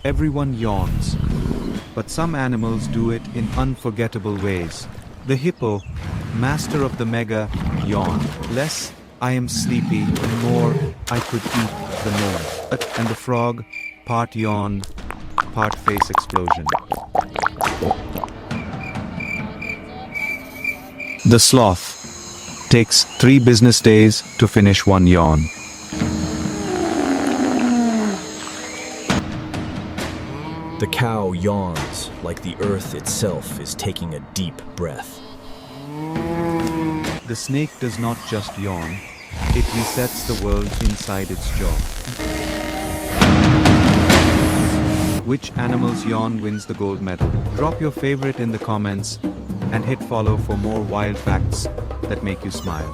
Everyone yawns, but some animals do it in unforgettable ways. The hippo, master of the mega yawn. Less, I am sleepy, and more, I could eat the more. And the frog, part yawn, part face explosion. The sloth takes 3 business days to finish one yawn. The cow yawns like the earth itself is taking a deep breath. The snake does not just yawn, it resets the world inside its jaw. Which animal's yawn wins the gold medal? Drop your favorite in the comments and hit follow for more wild facts that make you smile.